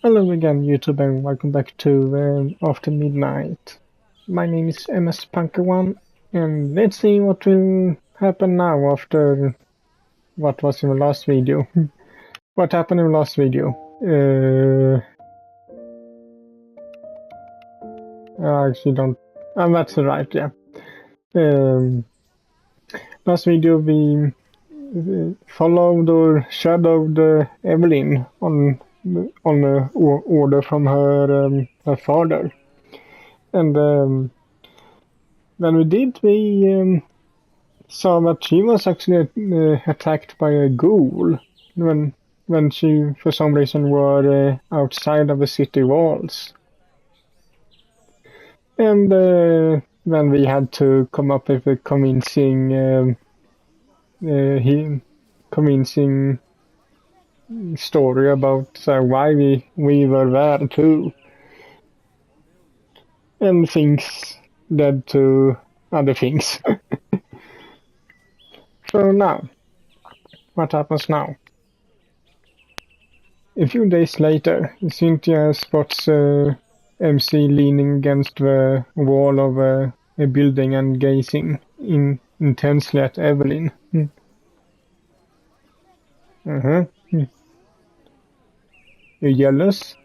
Hello again, YouTube, and welcome back to After Midnight. My name is MS Punker1, and let's see what will happen now after what was in the last video. What happened in the last video? I actually don't. That's right, yeah. Last video we followed or shadowed Evelyn on order from her father. And when we did, we saw that she was actually attacked by a ghoul when she, for some reason, were outside of the city walls. And then we had to come up with a convincing story about why we were there too. And things led to other things. So now, what happens now? A few days later, Cynthia spots MC leaning against the wall of a building and gazing intensely at Evelyn. Uh-huh. You jealous?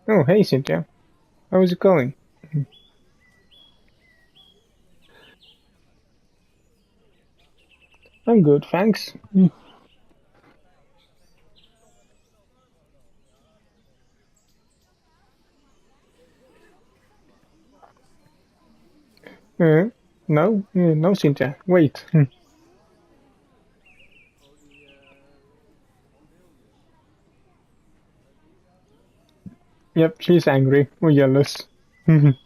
Oh, hey Cynthia. How's it going? I'm good, thanks. No, Cynthia. Wait. Yep, she's angry or jealous. I'm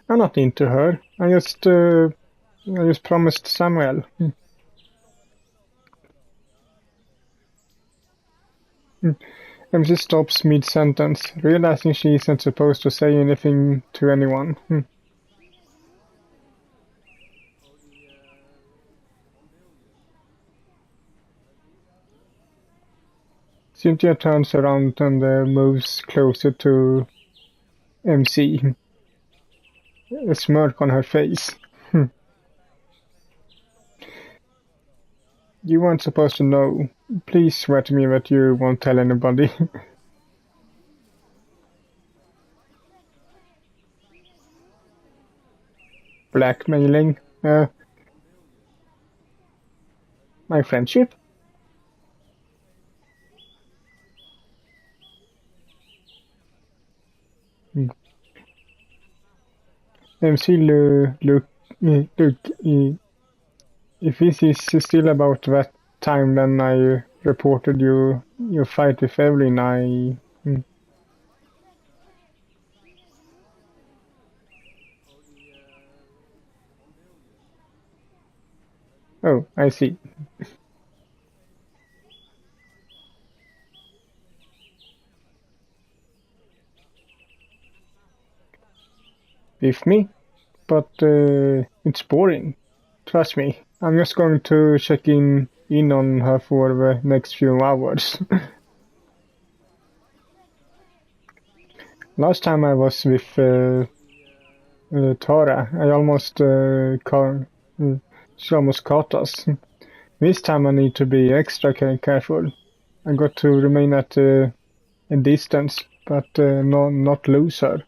not into her. I just promised Samuel. MC stops mid-sentence, realizing she isn't supposed to say anything to anyone. Cynthia turns around and moves closer to MC. A smirk on her face. You weren't supposed to know. Please swear to me that you won't tell anybody. Blackmailing? My friendship? MC, look, if this is still about that time when I reported your fight with Evelyn, Oh, I see. With me? But it's boring. Trust me. I'm just going to check in on her for the next few hours. Last time I was with Tara, she almost caught us. This time I need to be extra careful. I got to remain at a distance, but not lose her.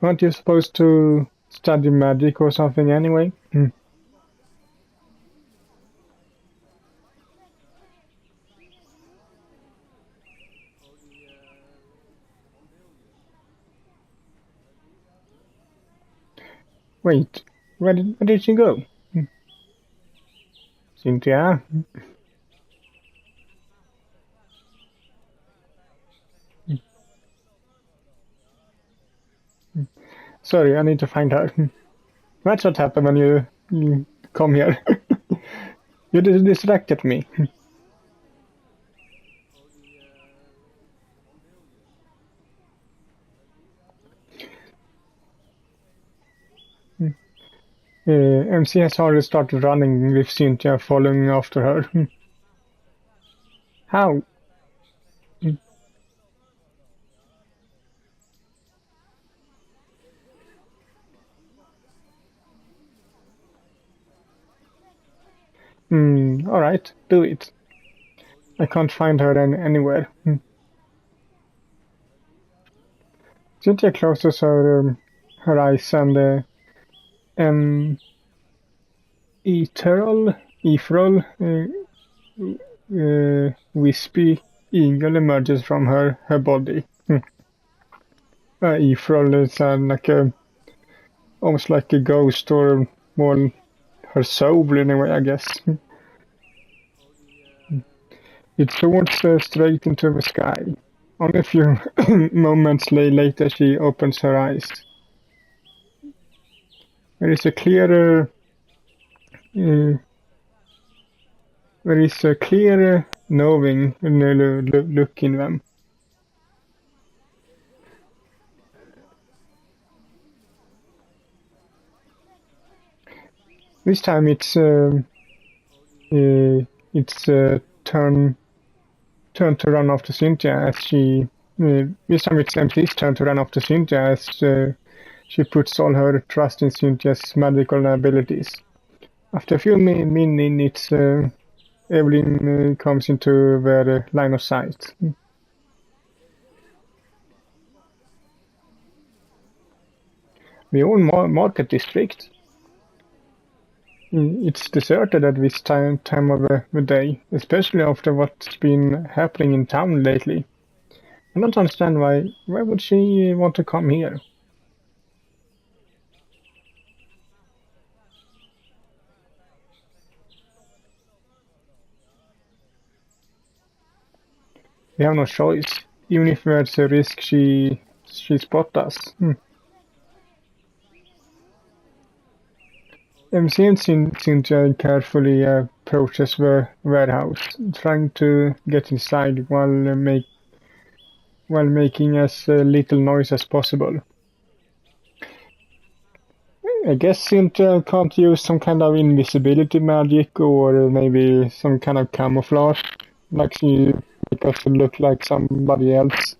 Aren't you supposed to study magic or something anyway? Wait, where did she go? Cynthia? Sorry, I need to find her. That's what happened when you come here. You distracted me. MC has already started running with Cynthia following after her. How? Alright, do it. I can't find her anywhere. Cynthia closes her eyes and an ethereal, wispy eagle emerges from her body. Ethereal is like almost like a ghost or more her soul in a way, I guess. It soars straight into the sky. Only a few moments later she opens her eyes. There is a clear knowing look in them. This time it's turn to run after Cynthia as she. This time it's MC's turn to run after Cynthia as she puts all her trust in Cynthia's magical abilities. After a few minutes, Evelyn comes into their line of sight. The old market district. It's deserted at this time of the day, especially after what's been happening in town lately. I don't understand why would she want to come here? We have no choice, even if there's a risk she spot us. MC and Cynthia carefully approaches the warehouse, trying to get inside while making as little noise as possible. I guess Cynthia can't use some kind of invisibility magic or maybe some kind of camouflage, like she make us look like somebody else.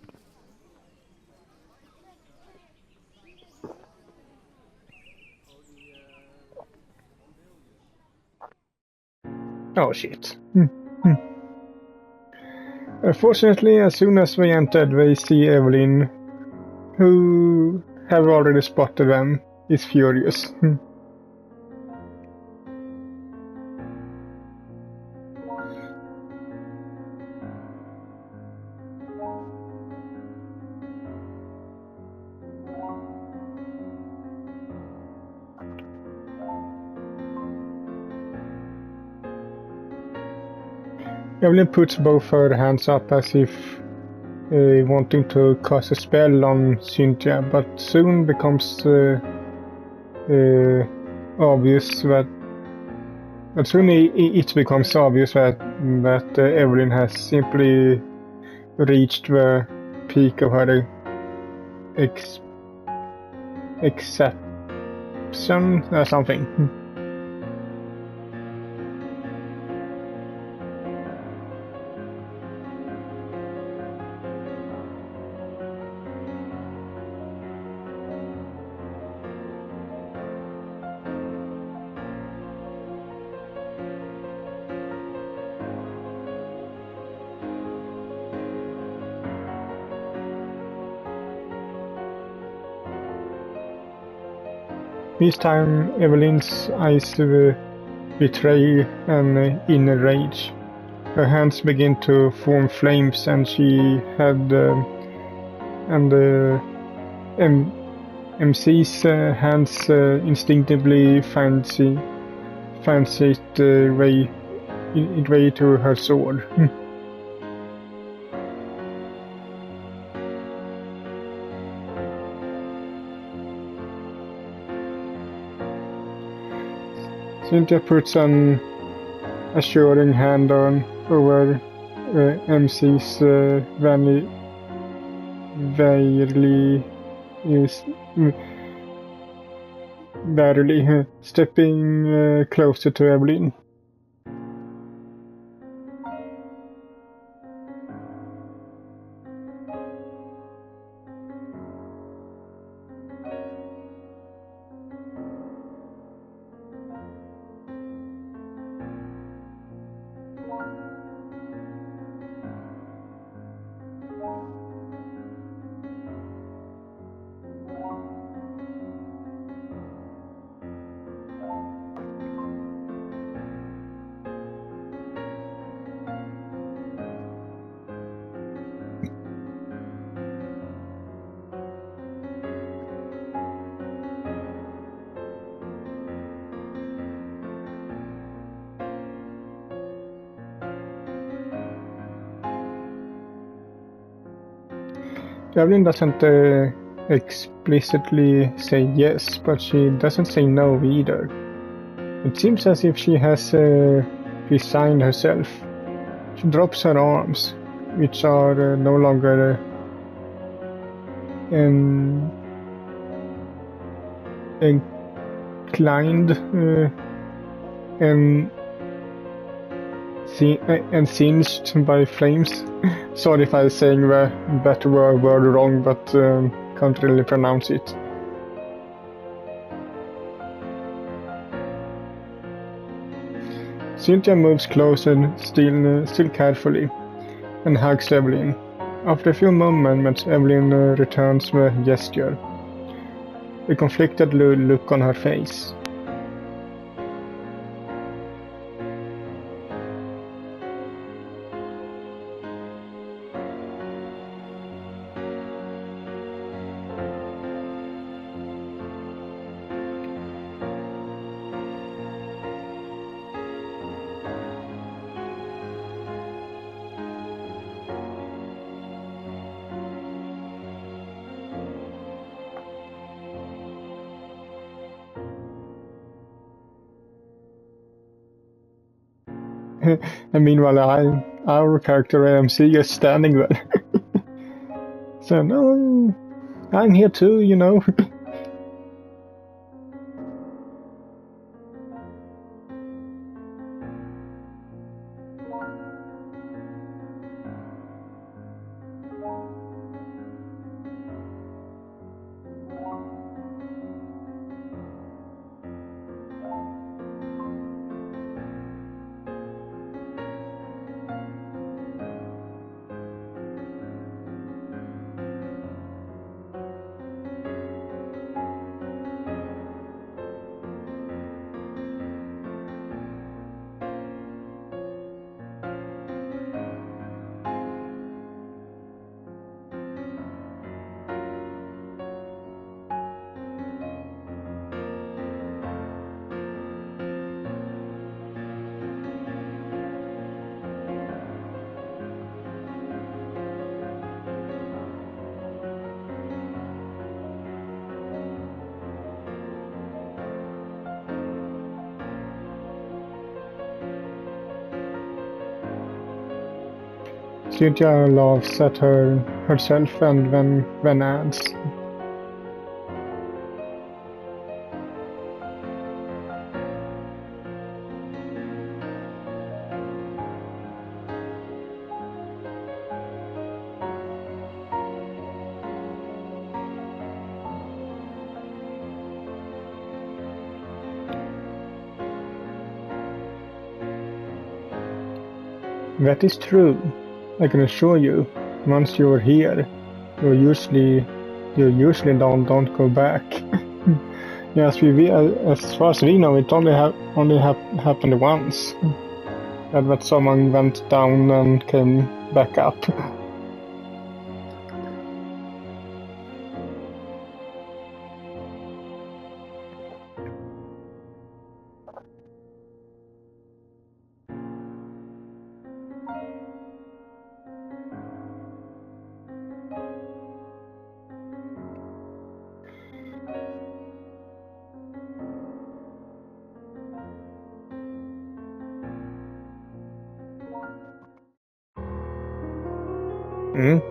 Oh shit. Fortunately, as soon as we entered, they see Evelyn, who have already spotted them, is furious. Evelyn puts both her hands up as if wanting to cast a spell on Cynthia, but soon becomes obvious that. But soon it becomes obvious that Evelyn has simply reached the peak of her exception or something. This time Evelyn's eyes betray an inner rage. Her hands begin to form flames and she had MC's hands instinctively finds it way to her sword. Cynthia puts an assuring hand over MC's barely, stepping closer to Evelyn. Evelyn doesn't explicitly say yes, but she doesn't say no either. It seems as if she has resigned herself. She drops her arms, which are no longer inclined and singed by flames. Sorry if I'm saying that word wrong, but can't really pronounce it. Cynthia moves closer, still carefully, and hugs Evelyn. After a few moments, Evelyn returns the gesture, a conflicted look on her face. And meanwhile, our character AMC is standing there. So, no, I'm here too, you know. Cynthia laughs at herself and then adds, "That is true. I can assure you, once you're here, you usually don't go back." Yes, as far as we know, it only happened once. That someone went down and came back up. Mm?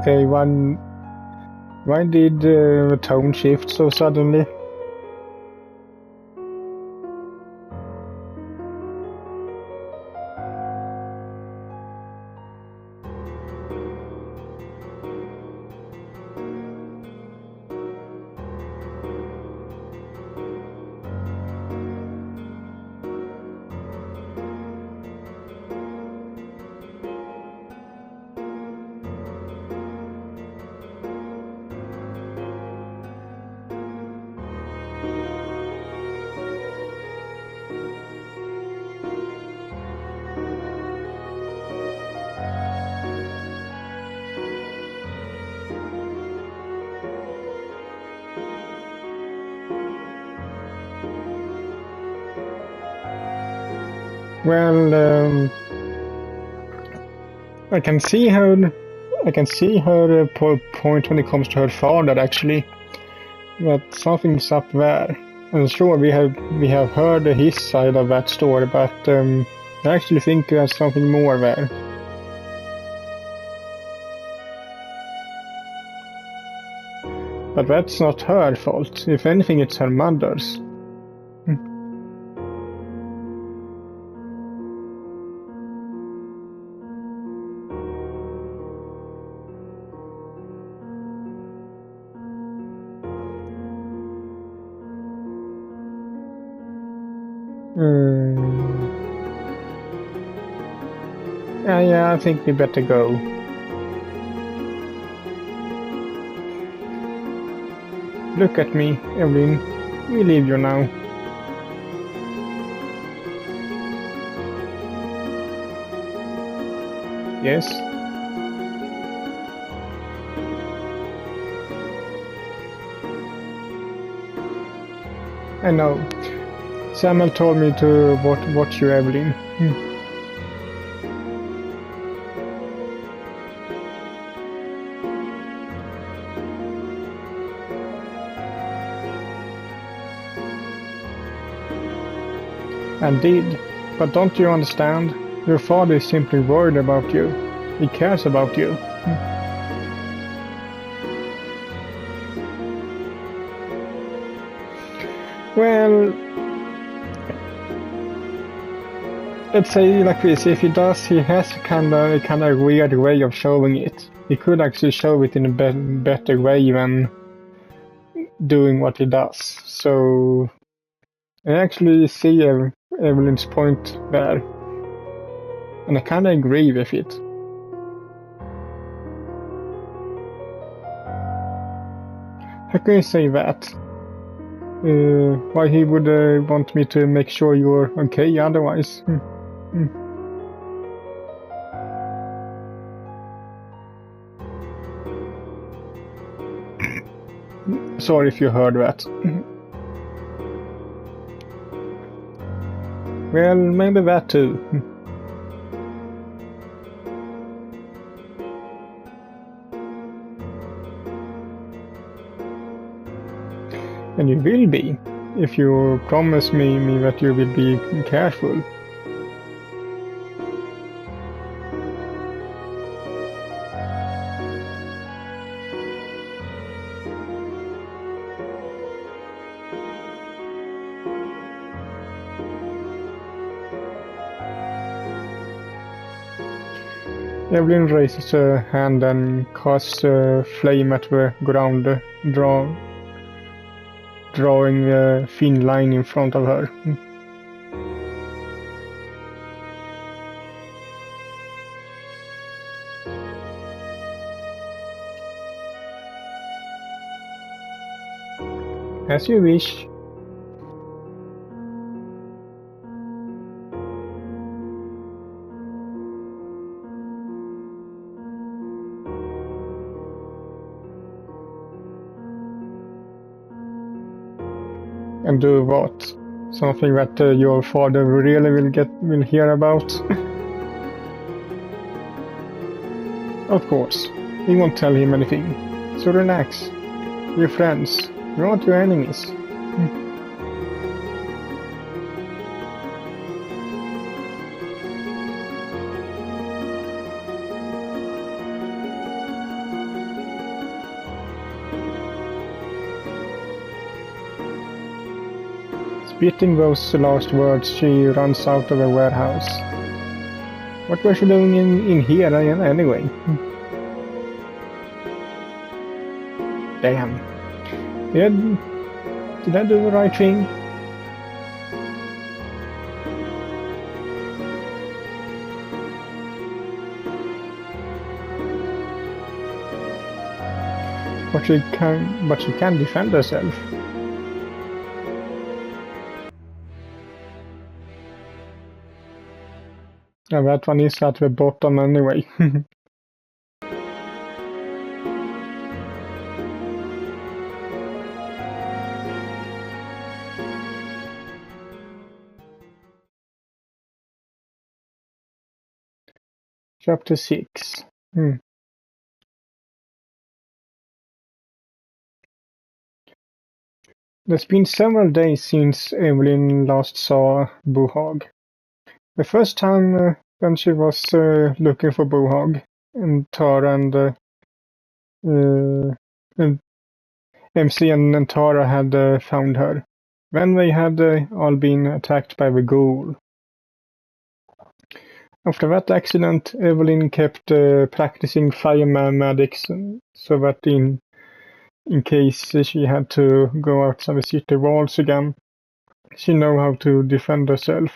Okay, why did the tone shift so suddenly? Well, I can see her point when it comes to her father, actually, but something's up there. I'm sure we have heard his side of that story, but I actually think there's something more there. But that's not her fault. If anything, it's her mother's. Yeah, I think we better go. Look at me, Evelyn. We leave you now. Yes? I know. Samuel told me to watch you, Evelyn. I did, but don't you understand? Your father is simply worried about you. He cares about you. Well, let's say like this, if he does, he has a kind of weird way of showing it. He could actually show it in a better way than doing what he does. So I actually see Evelyn's point there, and I kind of agree with it. How can you say that? Why he would want me to make sure you're okay otherwise? Sorry if you heard that. Well, maybe that too. And you will be, if you promise me that you will be careful. Evelyn raises her hand and casts a flame at the ground, drawing a thin line in front of her. As you wish. And do what? Something that your father really will hear about? Of course, we won't tell him anything. So relax. We're friends. We're not your enemies. Spitting those last words, she runs out of the warehouse. What was she doing in here anyway? Damn. Did I do the right thing? But she can defend herself. Yeah, that one is at the bottom anyway. Chapter 6. There's been several days since Evelyn last saw Buhog. The first time when she was looking for Buhog, and Tara and MC and Tara had found her. Then they had all been attacked by the ghoul. After that accident, Evelyn kept practicing fireman magics so that in case she had to go outside the city walls again, she knew how to defend herself.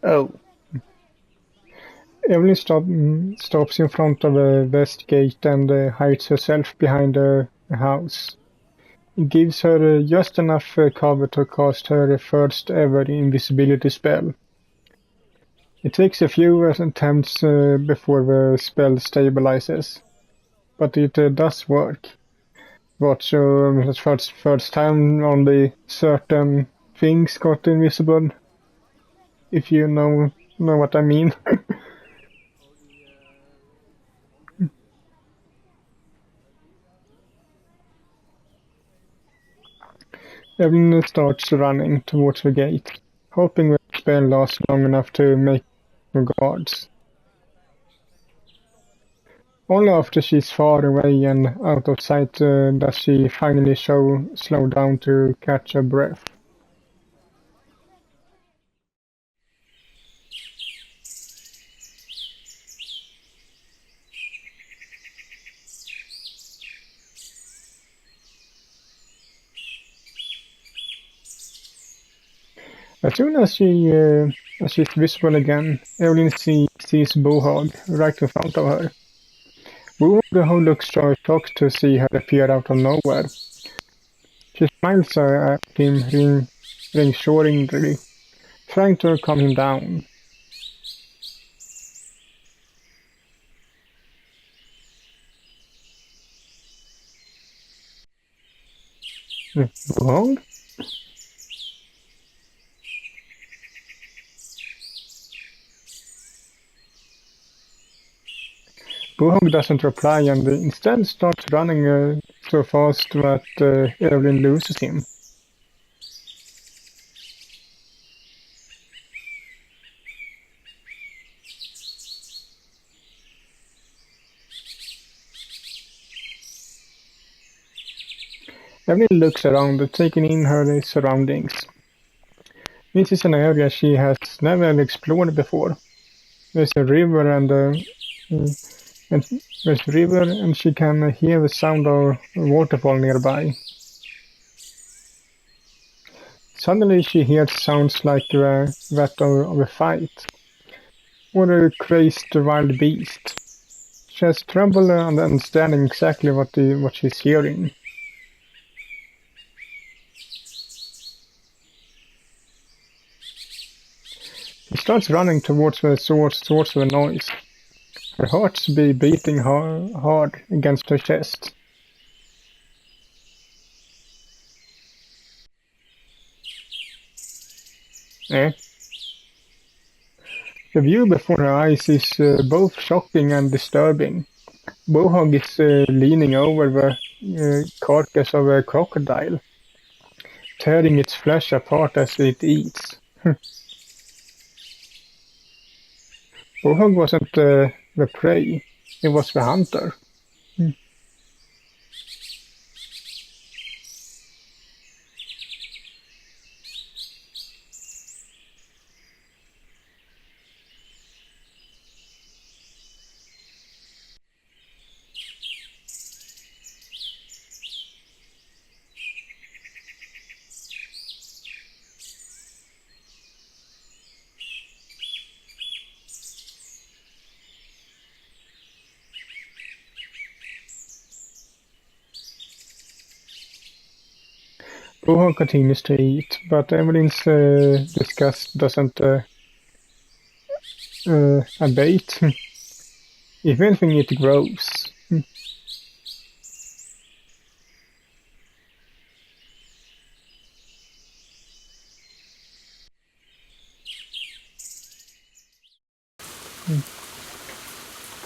Oh. Evelyn stops in front of the west gate and hides herself behind a house. It gives her just enough cover to cast her first ever invisibility spell. It takes a few attempts before the spell stabilizes, but it does work. But first time only certain things got invisible, if you know what I mean. Evelyn starts running towards the gate, hoping the spell lasts long enough to make the guards. Only after she's far away and out of sight does she finally slow down to catch her breath. As soon as she's visible again, Evelyn sees Buhog right in front of her. Buhog, who looks so shocked to see her appear out of nowhere. She smiles at him reassuringly, trying to calm him down. Buhog? Buhog doesn't reply and instead starts running so fast that Evelyn loses him. Evelyn looks around, taking in her surroundings. This is an area she has never explored before. There's a river and and there's a river, and she can hear the sound of a waterfall nearby. Suddenly she hears sounds like that of a fight, or a crazed wild beast. She has trouble understanding exactly what she's hearing. She starts running towards the source of the noise. Her heart's beating hard against her chest. Eh? The view before her eyes is both shocking and disturbing. Bohog is leaning over the carcass of a crocodile, tearing its flesh apart as it eats. Bohog wasn't the prey, it was the hunter. Bohog continues to eat, but Evelyn's disgust doesn't abate. If anything, it grows.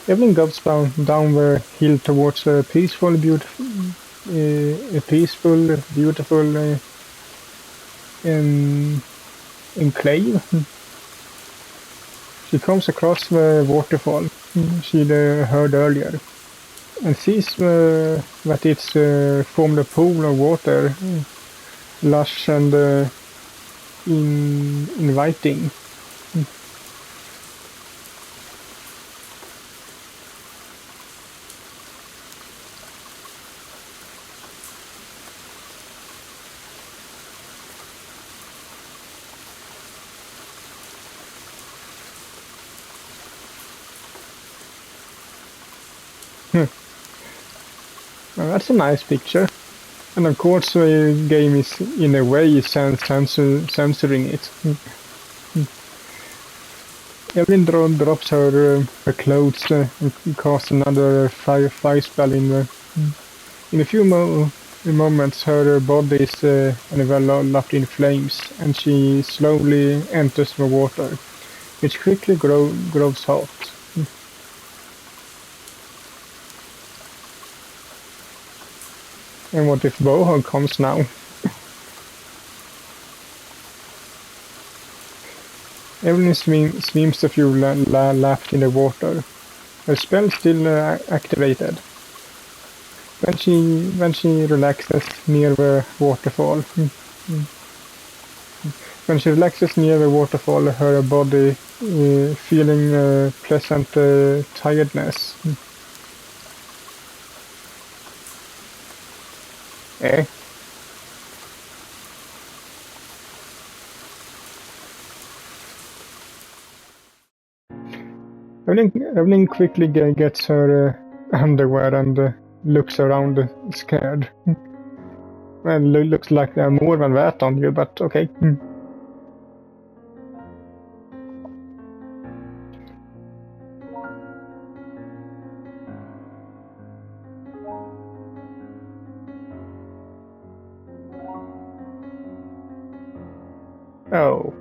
Evelyn goes down the hill towards a peaceful, beautiful enclave. She comes across the waterfall she'd heard earlier, and sees that it's formed a pool of water, lush and inviting. Well, that's a nice picture. And of course the game is in a way censoring it. Evelyn drops her clothes and casts another fire spell in a few moments. Her body is enveloped in flames, and she slowly enters the water, which quickly grows hot. And what if Bohog comes now? Evelyn swims a few laps in the water. Her spell still activated. When she relaxes near the waterfall, her body feeling pleasant tiredness. Eh? Evelyn quickly gets her underwear and looks around scared. Well, looks like there are more than that on you, but okay. Oh.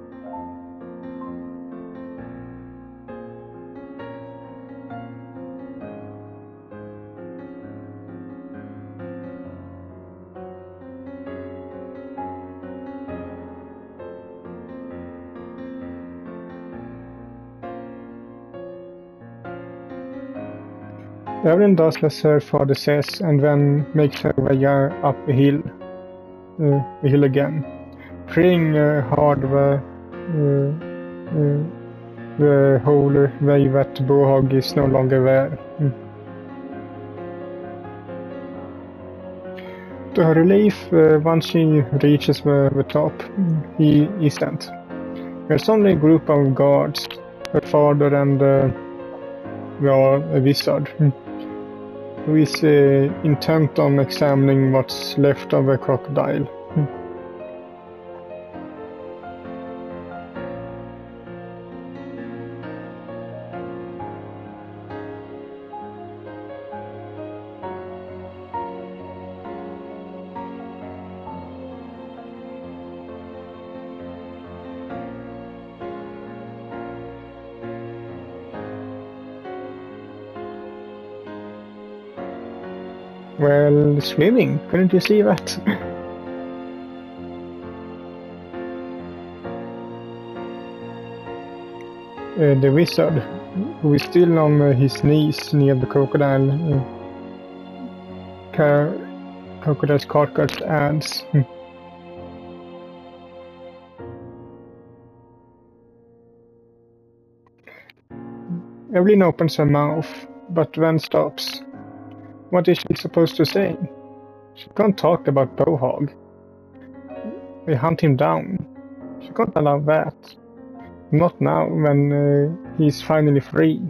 Evelyn does as her father says, and then makes her way up a hill again, praying hard the whole way that Bohog is no longer there. To her relief, once she reaches the top, he isn't. There's only a group of guards, her father and a wizard, who is intent on examining what's left of the crocodile. Well, swimming, couldn't you see that? The wizard, who is still on his knees near the crocodile's carcass, adds, Evelyn opens her mouth, but then stops. What is she supposed to say? She can't talk about Bohog. They hunt him down. She can't allow that. Not now, when he's finally free.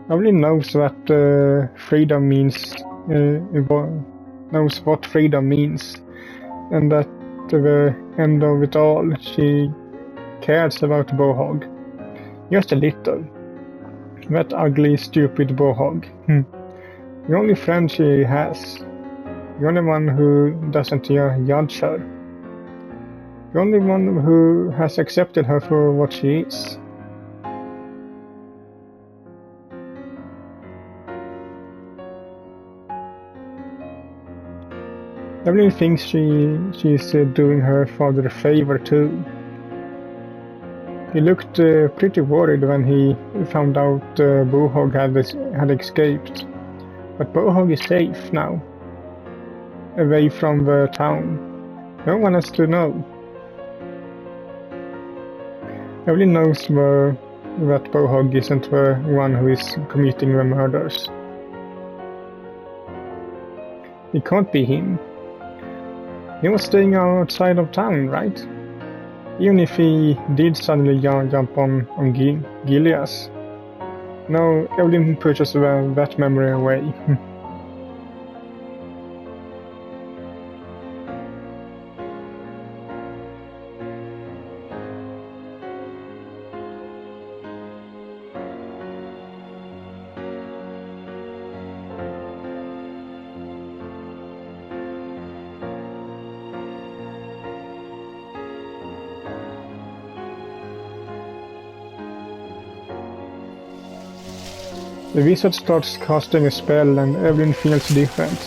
Evelyn knows that freedom means, knows what freedom means, and at the end of it all, she cares about Bohog. Just a little. That ugly, stupid Bohog. The only friend she has. The only one who doesn't judge her. The only one who has accepted her for what she is. Evelyn thinks she's doing her father a favor too. He looked pretty worried when he found out Bohog had escaped. But Bohog is safe now, away from the town. No one has to know. Evelyn knows that Bohog isn't the one who is committing the murders. It can't be him. He was staying outside of town, right? Even if he did suddenly jump on Gilias. No, Evelyn pushes that memory away. The wizard starts casting a spell and Evelyn feels different.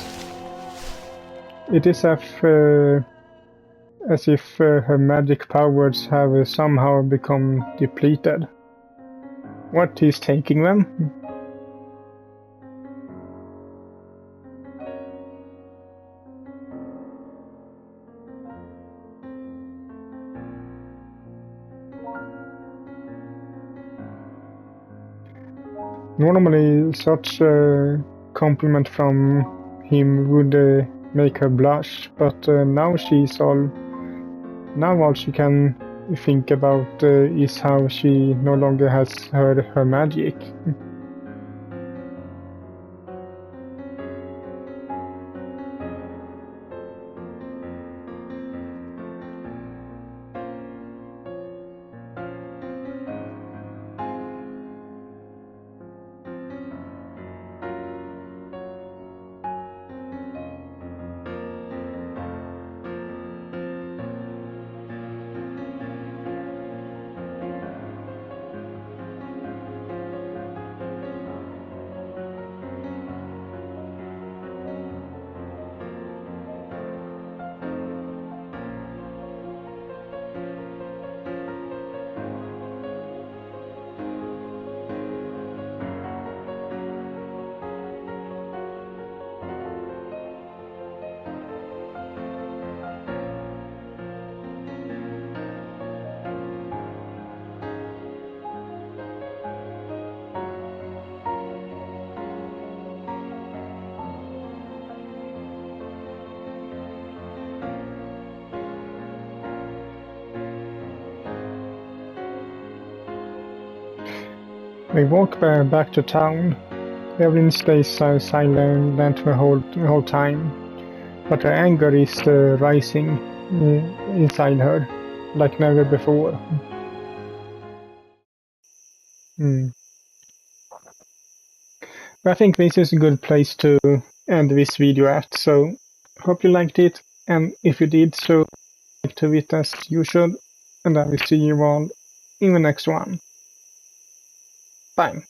It is as if her magic powers have somehow become depleted. What, he's taking them? Normally, such a compliment from him would make her blush, but now all she can think about is how she no longer has her magic. They walk back to town. Evelyn stays silent the whole time, but her anger is rising inside her, like never before. Hmm. I think this is a good place to end this video at, so hope you liked it, and if you did so, like to it as you should, and I will see you all in the next one. Bye.